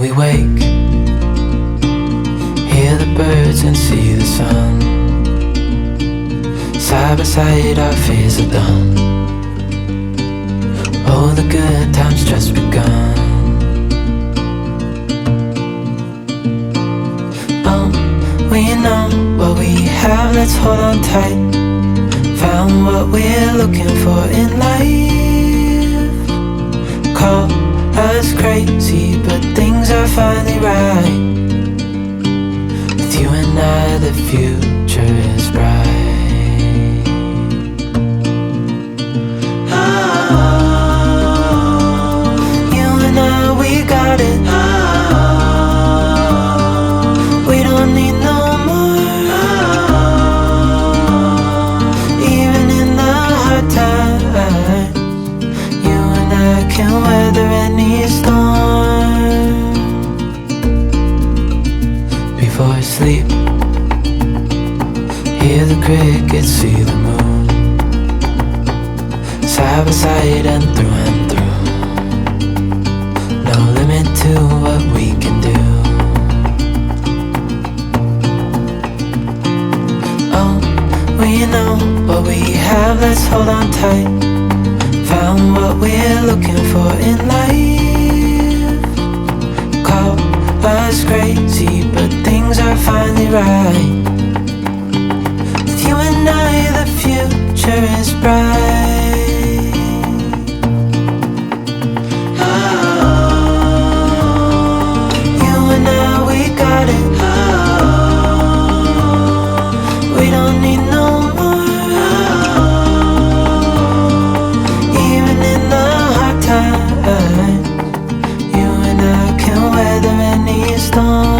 we wake, hear the birds and see the sun. Side by side our fears are done. Oh, the good times just begun. Oh, we know what we have, let's hold on tight. Found what we're looking for in life. Call us crazy, but things are finally right. With you and I, the future is bright. We got it. We don't need no more. Even in the hard times, you and I can weather any storm. Before I sleep, hear the crickets, see the moon. Side by side and through and through. No limit to what we can do. Oh, we know what we have, let's hold on tight. Found what we're looking for in life. Call us crazy, but things are finally right. With you and I, the future is bright. We don't need no more. Even in the hard times, you and I can weather any storm.